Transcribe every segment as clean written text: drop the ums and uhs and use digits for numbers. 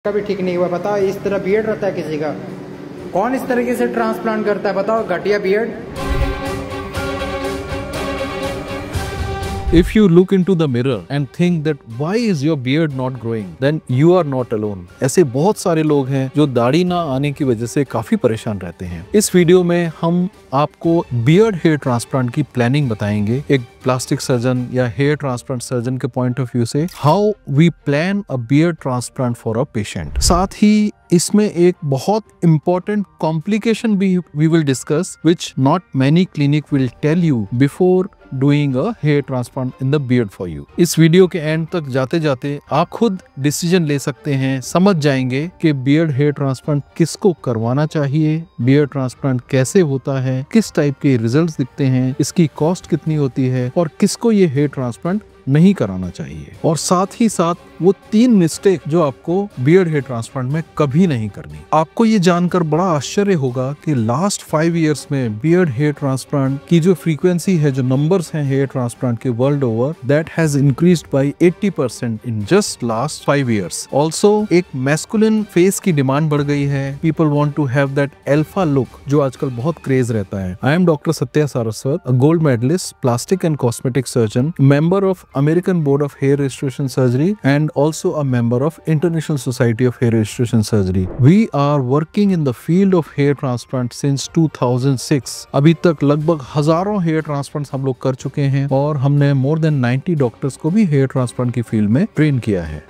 कभी ठीक नहीं हुआ। बताओ, इस तरह बियर्ड रहता है किसी का? कौन इस तरीके से ट्रांसप्लांट करता है? बताओ, घटिया beard. If you look into the mirror and think that why is your beard not growing, then you are not alone. ऐसे बहुत सारे लोग हैं जो दाढ़ी ना आने की वजह से काफी परेशान रहते हैं। इस वीडियो में हम आपको बियर्ड हेयर ट्रांसप्लांट की प्लानिंग बताएंगे, एक प्लास्टिक सर्जन या हेयर ट्रांसप्लांट सर्जन के पॉइंट ऑफ व्यू से, how we plan a beard transplant for a patient. साथ ही इसमें एक बहुत इंपॉर्टेंट कॉम्प्लिकेशन भी we will discuss, which not many clinic will tell you before doing a hair transplant in the beard for you. इस video के end तक जाते जाते आप खुद डिसीजन ले सकते हैं, समझ जाएंगे कि बियर्ड हेयर ट्रांसप्लांट किसको करवाना चाहिए, बियर्ड ट्रांसप्लांट कैसे होता है, किस टाइप के रिजल्ट्स दिखते हैं, इसकी कॉस्ट कितनी होती है और किसको ये हेयर ट्रांसप्लांट नहीं कराना चाहिए। और साथ ही साथ वो 3 मिस्टेक जो आपको बियर्ड हेयर ट्रांसप्लांट में कभी नहीं करनी। आपको ये जानकर बड़ा आश्चर्य होगा कि लास्ट 5 इयर्स में बियर्ड हेयर ट्रांसप्लांट की जो फ्रीक्वेंसी है, जो नंबर्स हैं हेयर ट्रांसप्लांट के world over, that has increased by 80% in just last 5 years. Also एक मैस्कुलिन फेस की डिमांड बढ़ गई है। People want to have that alpha look जो आजकल बहुत क्रेज रहता है। I am doctor Satya Saraswat, a gold medallist, plastic and cosmetic surgeon, member of American Board of Hair Restoration Surgery and also a member of International Society of Hair Restoration Surgery. We are working in the field of hair transplant since 2006. अभी तक लगभग हजारों hair transplant हम लोग कर चुके हैं और हमने मोर देन 90 डॉक्टर्स को भी हेयर ट्रांसप्लांट की फील्ड में ट्रेन किया है।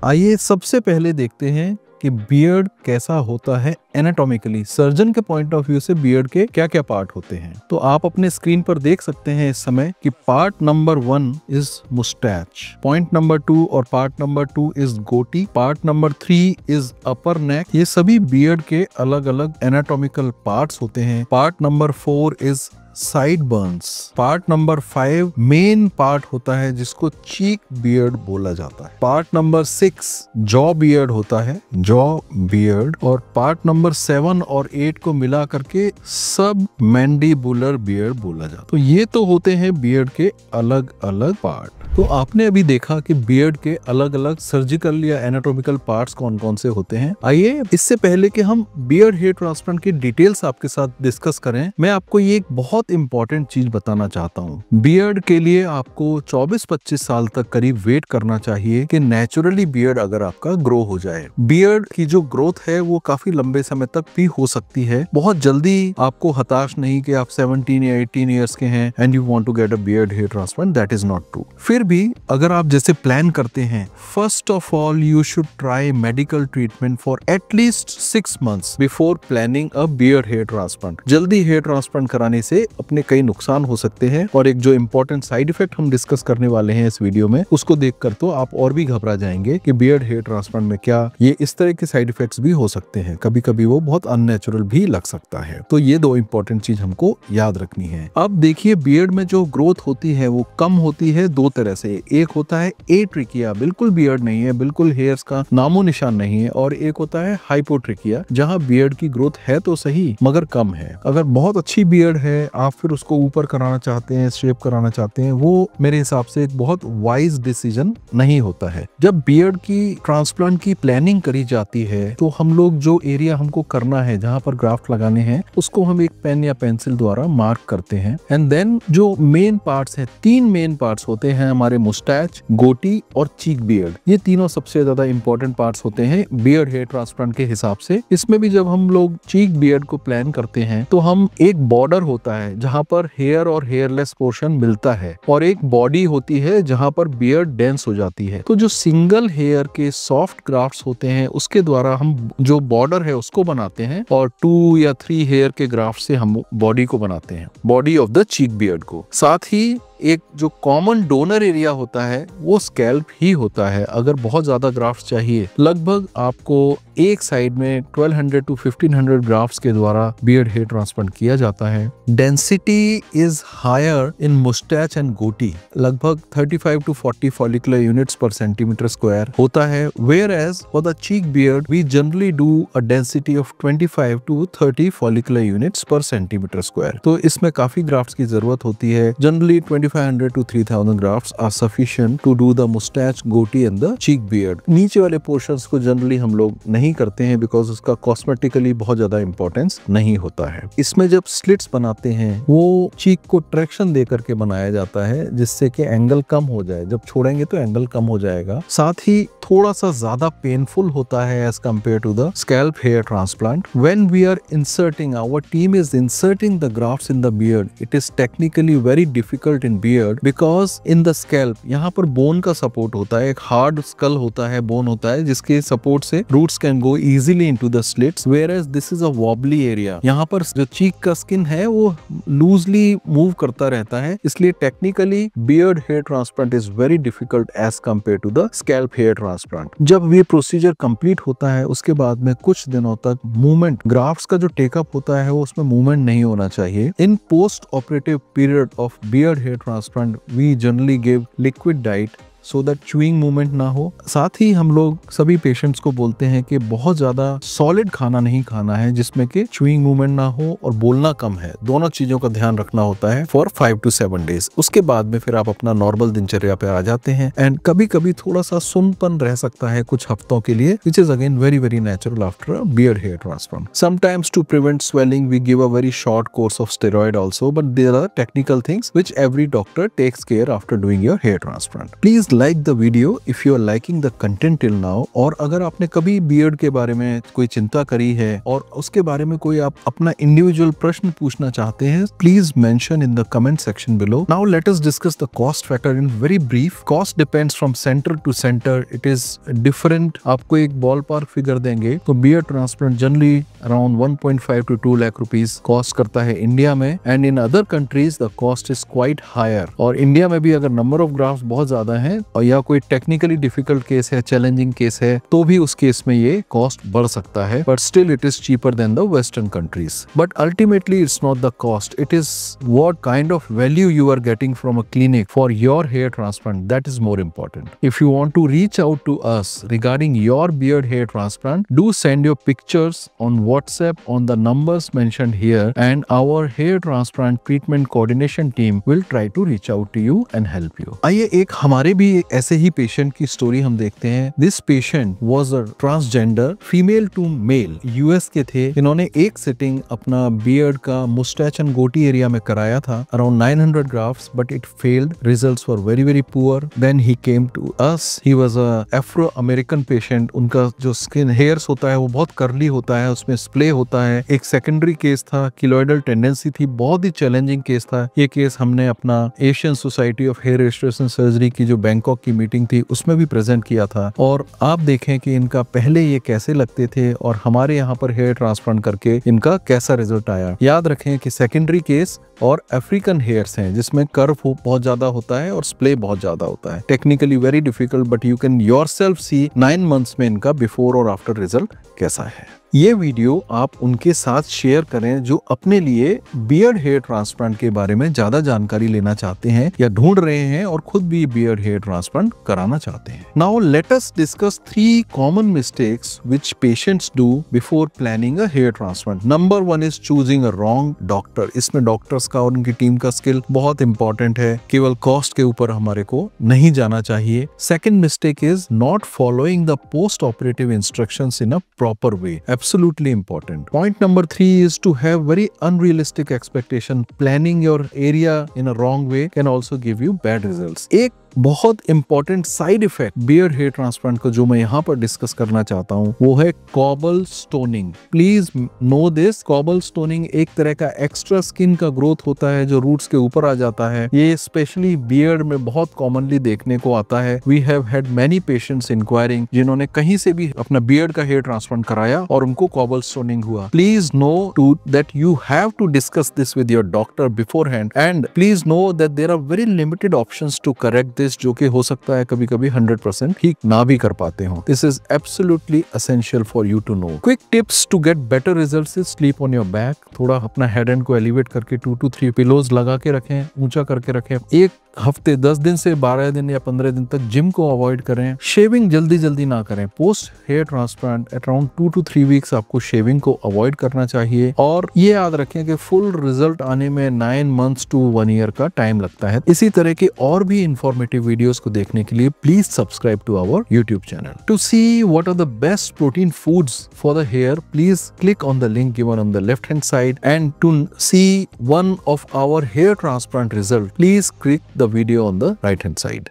आइए सबसे पहले देखते हैं कि बियर्ड कैसा होता है एनाटॉमिकली। सर्जन के पॉइंट ऑफ व्यू से बियर्ड के क्या क्या पार्ट होते हैं, तो आप अपने स्क्रीन पर देख सकते हैं इस समय कि part number 1 is moustache, point number 2 और पार्ट नंबर 2 इज गोटी, पार्ट नंबर 3 इज अपर नेक। ये सभी बियर्ड के अलग अलग एनाटॉमिकल पार्ट्स होते हैं। Part number 4 is side Burns. Part number 5 main part होता है जिसको चीक बियर्ड बोला जाता है। पार्ट नंबर 6 जॉ बियर्ड होता है, जॉ बियर्ड। और पार्ट नंबर 7 और 8 को मिला करके सब मैंडिबुलर बियर्ड बोला जाता है। तो ये तो होते हैं बियर्ड के अलग अलग पार्ट। तो आपने अभी देखा कि बियर्ड के अलग अलग सर्जिकल या एनाटॉमिकल पार्ट्स कौन कौन से होते हैं। आइए इससे पहले कि हम बियर्ड हेयर ट्रांसप्लांट की डिटेल्स आपके साथ डिस्कस करें, मैं आपको ये एक बहुत इंपॉर्टेंट चीज बताना चाहता हूँ। बियर्ड के लिए आपको 24-25 साल तक करीब वेट करना चाहिए कि नेचुरली बियर्ड अगर आपका ग्रो हो जाए। बियर्ड की जो ग्रोथ है वो काफी लंबे समय तक भी हो सकती है। बहुत जल्दी आपको हताश नहीं कि आप 17 या 18 ईयर्स के हैं and you want to get a beard hair transplant, that is not true. फिर भी अगर आप जैसे प्लान करते हैं, first of all you should try medical treatment for at least 6 months before planning a beard hair transplant. जल्दी hair transplant कराने से अपने कई नुकसान हो सकते हैं और एक जो इंपॉर्टेंट साइड इफेक्ट हम डिस्कस करने वाले हैं इस वीडियो में, उसको देखकर तो आप और भी घबरा जाएंगे कि बियर्ड हेयर ट्रांसप्लांट में क्या ये इस तरह के साइड इफेक्ट्स भी हो सकते हैं। कभी कभी वो बहुत अननेचुरल भी लग सकता है। तो ये 2 इंपॉर्टेंट चीज हमको याद रखनी है। अब देखिए, बियर्ड में जो ग्रोथ होती है वो कम होती है 2 तरह से। एक होता है एट्रिकिया, बिल्कुल बियर्ड नहीं है, बिल्कुल हेयर्स का नामो निशान नहीं है। और एक होता है हाइपोट्रिकिया, जहां बियर्ड की ग्रोथ है तो सही मगर कम है। अगर बहुत अच्छी बियर्ड है, आप फिर उसको ऊपर कराना चाहते हैं, शेप कराना चाहते हैं, वो मेरे हिसाब से एक बहुत वाइज डिसीजन नहीं होता है। जब बियर्ड की ट्रांसप्लांट की प्लानिंग करी जाती है तो हम लोग जो एरिया हमको करना है, जहां पर ग्राफ्ट लगाने हैं, उसको हम एक पेन या पेंसिल द्वारा मार्क करते हैं। एंड देन जो मेन पार्ट्स है, 3 मेन पार्ट्स होते हैं हमारे, मुस्टैच, गोटी और चीक बियर्ड। ये तीनों सबसे ज्यादा इंपॉर्टेंट पार्ट्स होते हैं बियर्ड हेयर ट्रांसप्लांट के हिसाब से। इसमें भी जब हम लोग चीक बियर्ड को प्लान करते हैं तो हम एक बॉर्डर होता है जहां पर हेयर और हेयरलेस पोर्शन मिलता है, और एक बॉडी होती है जहां पर बियर्ड डेंस हो जाती है। तो जो सिंगल हेयर के सॉफ्ट ग्राफ्ट्स होते हैं उसके द्वारा हम जो बॉर्डर है उसको बनाते हैं, और 2 या 3 हेयर के ग्राफ्ट से हम बॉडी को बनाते हैं, body of the cheek beard को। साथ ही एक जो कॉमन डोनर एरिया होता है वो स्कैल्प ही होता है। अगर बहुत ज्यादा ग्राफ्ट्स चाहिए, लगभग आपको एक साइड में 1200 to 1500 ग्राफ्ट्स के द्वारा बियर्ड हेयर ट्रांसप्लांट किया जाता है। Density is higher in moustache and goatee, लगभग 35 to 40 follicular units per centimetre square होता है। Whereas for the cheek beard we generally do a density of 25 to 30 follicular units per centimetre square. तो इसमें काफी grafts की जरूरत होती है। Generally 2500 to 3000 grafts are sufficient to do the mustache, goatee and the cheek beard. नीचे वाले portions को जनरली हम लोग नहीं करते हैं बिकॉज उसका कॉस्मेटिकली बहुत ज्यादा इंपॉर्टेंस नहीं होता है। इसमें जब स्लिट्स बनाते हैं वो चीक को ट्रैक्शन दे करके बनाया जाता है जिससे कि एंगल कम हो जाए। जब छोड़ेंगे तो एंगल कम हो जाएगा। साथ ही थोड़ा सा ज्यादा पेनफुल होता है as compare to the scalp hair transplant. When we are inserting, our team is inserting the grafts in the beard, it is technically very difficult in beard because in the scalp यहाँ पर bone का support होता है, एक hard school होता है, bone होता है जिसके सपोर्ट से roots can go easily into the slits, whereas this is a wobbly area. यहाँ पर जो चीक का स्किन है वो लूजली मूव करता रहता है, इसलिए technically beard hair transplant is very difficult as compare to the scalp hair transplant. जब ये प्रोसीजर कंप्लीट होता है उसके बाद में कुछ दिनों तक मूवमेंट, ग्राफ्ट्स का जो टेकअप होता है वो उसमें मूवमेंट नहीं होना चाहिए। In post operative period of beard hair transplant we generally give liquid diet so that chewing movement ना हो। साथ ही हम लोग सभी पेशेंट्स को बोलते हैं कि बहुत ज्यादा सॉलिड खाना नहीं खाना है जिसमें कि च्यूइंग मूवमेंट ना हो और बोलना कम है। दोनों चीजों का ध्यान रखना होता है फॉर 5 to 7 days। उसके बाद में फिर आप अपना नॉर्मल दिनचर्या पे आ जाते हैं। एंड कभी कभी थोड़ा सा सुनपन रह सकता है कुछ हफ्तों के लिए, which is again very very natural after a beard hair transplant. Sometimes to prevent swelling we give a very short course of steroid also, but there are technical things which every doctor takes care after doing your hair transplant. Please like the video if you are liking the content till now, और अगर आपने कभी beard के बारे में कोई चिंता करी है और उसके बारे में कोई आप अपना इंडिविजुअल प्रश्न पूछना चाहते हैं, please mention in the comment section below. Now let us discuss the cost factor in very brief. Cost depends from centre to centre, it is different. आपको एक बॉल पार्क फिगर देंगे तो beard transplant generally around 1.5 to 2 lakh rupees cost करता है India में, and in other countries the cost is quite higher. और India में भी अगर नंबर ऑफ ग्राफ्ट बहुत ज्यादा है और या कोई टेक्निकली डिफिकल्ट केस है, चैलेंजिंग केस है, तो भी उस केस में ये कॉस्ट बढ़ सकता है, but still it is cheaper than the western countries. But ultimately it's not the cost, it is what kind of value you are getting from a clinic for your hair transplant, that is more important. If you want to reach out to us regarding your beard hair transplant, do send your pictures on WhatsApp on the numbers mentioned here, and our hair transplant treatment coordination team will try to reach out to you and help you. आइए एक हमारे भी ऐसे ही patient की story हम देखते हैं। This patient was a transgender female to male, US के थे। इन्होंने एक सिटिंग अपना बियर्ड का मुस्टैच एंड गोटी एरिया में कराया था, around 900 grafts, but it failed. Results were very very poor. Then he came to us. He was a Afro-American patient. उनका जो स्किन हेयर्स होता है वो बहुत कर्ली होता है, उसमें स्प्ले होता है। एक सेकेंडरी केस था, किलोइडल टेंडेंसी थी, बहुत ही चैलेंजिंग केस था। ये केस हमने अपना Asian society of hair restoration surgery की जो बैंकॉक की मीटिंग थी उसमें भी प्रेजेंट किया था। और आप देखें कि इनका पहले ये कैसे लगते थे और हमारे यहाँ पर हेयर ट्रांसप्लांट करके इनका कैसा रिजल्ट आया। याद रखें कि सेकेंडरी केस और अफ्रीकन हेयर्स हैं जिसमें कर्व बहुत ज्यादा होता है और स्प्ले बहुत ज्यादा होता है। Technically very difficult, but you can yourself see 9 months में इनका बिफोर और आफ्टर रिजल्ट कैसा है। ये वीडियो आप उनके साथ शेयर करें जो अपने लिए बियर्ड हेयर ट्रांसप्लांट के बारे में ज्यादा जानकारी लेना चाहते हैं या ढूंढ रहे हैं और खुद भी बियर्ड हेयर ट्रांसप्लांट कराना चाहते हैं। Now let us discuss 3 common mistakes which patients do before planning a hair transplant. Number 1 is choosing a wrong doctor. इसमें डॉक्टर्स का और उनकी टीम का स्किल बहुत इंपॉर्टेंट है, केवल कॉस्ट के ऊपर हमारे को नहीं जाना चाहिए। Second mistake is not following the post operative instructions in a proper way. Absolutely important. Point number 3 is to have very unrealistic expectation. Planning your area in a wrong way can also give you bad results. एक बहुत important side effect beard hair transplant को जो मैं यहाँ पर discuss करना चाहता हूँ वो है cobblestoning. Please know this. Cobblestoning एक तरह का एक्स्ट्रा स्किन का ग्रोथ होता है जो रूट्स के ऊपर आ जाता है। ये स्पेशली बियर्ड में बहुत कॉमनली देखने को आता है। We have had many patients inquiring जिन्होंने कहीं से भी अपना बियर्ड का हेयर ट्रांसप्लांट कराया और उनको कॉबल स्टोनिंग हुआ। Please know to that you have to discuss this with your doctor beforehand, and please know that there are very limited options to correct this specialist जो कि हो सकता है कभी कभी 100% ठीक ना भी कर पाते हो। This is absolutely essential for you to know. Quick tips to get better results is sleep on your back. थोड़ा अपना हेड एंड को एलिवेट करके 2 to 3 पिलोज लगा के रखें, ऊंचा करके रखें। एक हफ्ते 10 दिन से 12 दिन या 15 दिन तक जिम को अवॉइड करें। शेविंग जल्दी जल्दी ना करें। Post hair transplant around 2 to 3 weeks आपको शेविंग को अवॉइड करना चाहिए। और ये याद रखें कि फुल रिजल्ट आने में 9 months to 1 year का टाइम लगता है। इसी तरह के और भी इंफॉर्मेटिव वीडियोस को देखने के लिए please subscribe to our YouTube channel. To see what are the best protein foods for the hair, please click on the link given on the left hand side, and to see one of our hair transplant result, please click the video on the right hand side.